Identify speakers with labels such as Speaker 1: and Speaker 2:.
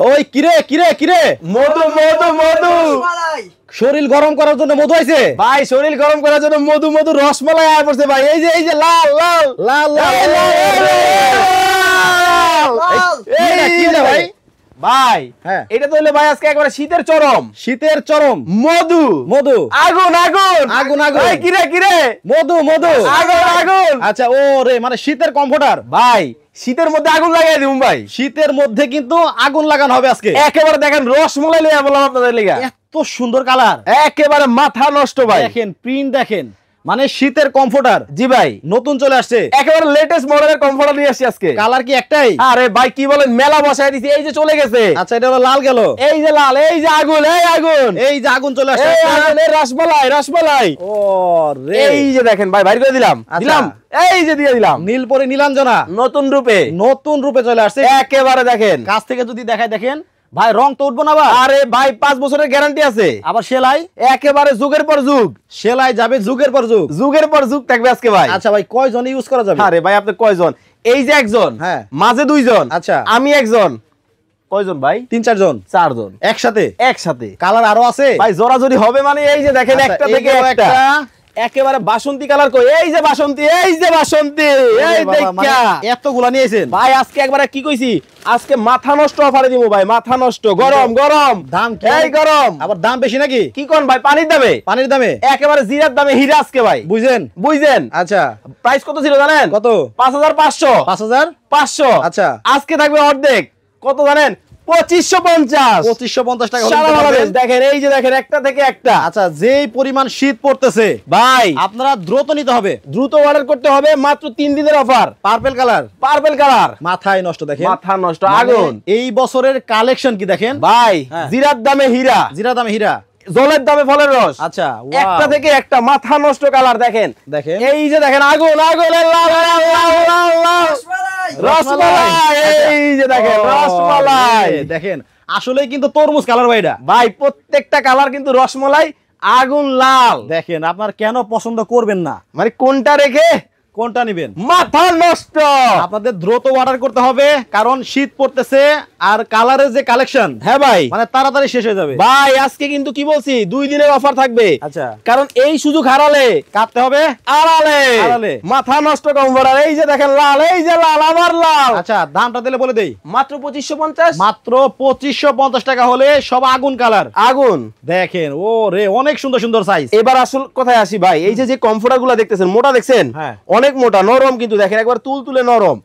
Speaker 1: ওই কিরে কিরে কিরে
Speaker 2: মধু মধু মধু
Speaker 1: শরীর গরম করার জন্য মধু আইছে
Speaker 2: ভাই, শরীর গরম করার জন্য মধু মধু রসমালাই আয় পড়ছে ভাই। এই যে লাল লাল
Speaker 1: লাল লাল
Speaker 2: এই যে ভাই ভাই,
Speaker 1: হ্যাঁ
Speaker 2: এটা তো হলো ভাই আজকে একবারে শীতের চরম,
Speaker 1: শীতের চরম
Speaker 2: মধু
Speaker 1: মধু
Speaker 2: আগুন আগুন
Speaker 1: আগুন আগুন
Speaker 2: এই কিরে কিরে
Speaker 1: মধু মধু
Speaker 2: আগুন আগুন।
Speaker 1: আচ্ছা ও রে মানে শীতের কমফোর্টার
Speaker 2: ভাই শীতের মধ্যে আগুন লাগাই দিউম ভাই।
Speaker 1: শীতের মধ্যে কিন্তু আগুন লাগানো হবে আজকে।
Speaker 2: একেবারে দেখেন রসমালাই লইয়া বললাম আপনাদের লেগা,
Speaker 1: এত সুন্দর কালার,
Speaker 2: একেবারে মাথা নষ্ট ভাই।
Speaker 1: দেখেন প্রিন্ট দেখেন, মানে শীতের কমফোর্টার।
Speaker 2: জি ভাই,
Speaker 1: নতুন চলে আসছে,
Speaker 2: একেবারে লেটেস্ট মডেলের কমফোর্টার নিয়ে আসছি আজকে।
Speaker 1: কালার কি একটাই?
Speaker 2: আরে ভাই কি বলেন, মেলা বসায় দিছি। এই যে চলে গেছে,
Speaker 1: আচ্ছা এটা হলো লাল গেল,
Speaker 2: এই যে লাল, এই যে আগুন, এই আগুন,
Speaker 1: এই যে আগুন চলে আসছে,
Speaker 2: এই আগুন, এই রসমালাই রসমালাই।
Speaker 1: ও রে
Speaker 2: এই যে দেখেন ভাই, বাইরে করে দিলাম দিলাম, এই যে দিয়ে দিলাম
Speaker 1: নীলপরি নীলাঞ্জনা
Speaker 2: নতুন রূপে,
Speaker 1: নতুন রূপে চলে আসছে।
Speaker 2: একেবারে দেখেন
Speaker 1: কাছ থেকে যদি দেখায় দেখেন ভাই, রং তো উঠবো না ভাই।
Speaker 2: আরে ভাই 5 বছরের গ্যারান্টি আছে।
Speaker 1: আবার সেলাই
Speaker 2: একেবারে যুগের পর যুগ,
Speaker 1: সেলাই যাবে যুগের পর যুগ,
Speaker 2: যুগের পর যুগ থাকবে আজকে ভাই।
Speaker 1: আচ্ছা ভাই কয়জন ইউজ করা যাবে?
Speaker 2: আরে ভাই আপনি কয়জন? এই যে একজন,
Speaker 1: হ্যাঁ
Speaker 2: মাঝে দুইজন,
Speaker 1: আচ্ছা
Speaker 2: আমি একজন, কয়জন ভাই?
Speaker 1: 3-4 জন,
Speaker 2: 4 জন
Speaker 1: একসাথে।
Speaker 2: একসাথে
Speaker 1: কালার আরো আছে
Speaker 2: ভাই, জোরাজোরি হবে মানে এই যে দেখেন
Speaker 1: আচ্ছা,
Speaker 2: একটা
Speaker 1: এই
Speaker 2: থেকে
Speaker 1: গেল
Speaker 2: একটা, একেবারে বাসন্তী কালার কই, এই যে বাসন্তী, এই যে বাসন্তী, এই
Speaker 1: বাবা, মানে
Speaker 2: দেখা
Speaker 1: এতগুলা নিয়েছেন
Speaker 2: ভাই। আজকে একবারে কি কইছি, আজকে মাথা নষ্ট অফারে দিব ভাই, মাথা নষ্ট। গরম গরম
Speaker 1: দাম কি?
Speaker 2: এই গরম,
Speaker 1: আবার দাম বেশি নাকি?
Speaker 2: কি কোন ভাই? পানির দামে,
Speaker 1: পানির দামে
Speaker 2: একেবারে জিরার দামে হীরা আজকে ভাই,
Speaker 1: বুঝছেন?
Speaker 2: বুঝছেন?
Speaker 1: আচ্ছা
Speaker 2: প্রাইস কত ছিল জানেন?
Speaker 1: কত?
Speaker 2: 5500
Speaker 1: 5000।
Speaker 2: আচ্ছা,
Speaker 1: আচ্ছা
Speaker 2: আজকে থাকবে অর্ধেক, কত জানেন? 2550
Speaker 1: 2550 টাকা হলে
Speaker 2: সারা
Speaker 1: নিতে
Speaker 2: বাংলাদেশ।
Speaker 1: পারবেন।
Speaker 2: দেখেন এই যে দেখেন একটা থেকে একটা।
Speaker 1: আচ্ছা যেই পরিমাণ শীত পড়তেছে
Speaker 2: ভাই
Speaker 1: আপনারা দ্রুত নিতে হবে,
Speaker 2: দ্রুত অর্ডার করতে হবে, মাত্র 3 দিনের offer.
Speaker 1: Purple colour,
Speaker 2: purple colour,
Speaker 1: মাথায় নষ্ট দেখেন,
Speaker 2: মাথা নষ্ট
Speaker 1: মানে
Speaker 2: আগুন।
Speaker 1: এই বছরের কালেকশন কি দেখেন
Speaker 2: ভাই
Speaker 1: হ্যাঁ।
Speaker 2: জিরার দামে হীরা,
Speaker 1: জিরা দামে হীরা,
Speaker 2: জলের দামে ফলের রস।
Speaker 1: আচ্ছা
Speaker 2: একটা থেকে একটা মাথা নষ্ট কালার দেখেন,
Speaker 1: দেখেন
Speaker 2: এই যে দেখেন আগুন আগুন, লাল লাল লাল লাল লাল রসমালাই, এই যে দেখেন রসমালাই।
Speaker 1: দেখেন আসলে কিন্তু তরমুজ কালার ভাই এটা।
Speaker 2: ভাই প্রত্যেকটা কালার কিন্তু রসমালাই, আগুন লাল।
Speaker 1: দেখেন আপনার কেন পছন্দ করবেন না,
Speaker 2: মানে কোনটা রেখে
Speaker 1: কোনটা নেবেন?
Speaker 2: মাথা নষ্ট।
Speaker 1: আপনাদের দ্রুত অর্ডার করতে হবে, কারণ শীত পড়তেছে আর কালারের যে কালেকশন
Speaker 2: হ্যাঁ ভাই,
Speaker 1: মানে তাড়াতাড়ি শেষ হয়ে যাবে।
Speaker 2: ভাই আজকে কিন্তু কি বলছি, 2 দিনের অফার থাকবে।
Speaker 1: আচ্ছা
Speaker 2: কারণ এই সুযোগ হারালে
Speaker 1: কাটতে হবে
Speaker 2: আড়ালে
Speaker 1: আড়ালে।
Speaker 2: মাথা নষ্ট কম্বরার। এই যে দেখেন লাল, এই যে লাল, আবার লাল।
Speaker 1: আচ্ছা দামটা দিলে বলে দেই,
Speaker 2: মাত্র 2550,
Speaker 1: মাত্র 2550 টাকা হলে সব আগুন কালার।
Speaker 2: আগুন।
Speaker 1: দেখেন ও রে অনেক সুন্দর সুন্দর সাইজ।
Speaker 2: এবার আসল কথায় আসি ভাই, এই যে কমফোর্টার গুলা দেখতেছেন, মোটা দেখছেন,
Speaker 1: হ্যাঁ।
Speaker 2: অনেক মোটা, নরম কিন্তু দেখেন একবার তুল তুলে নরম।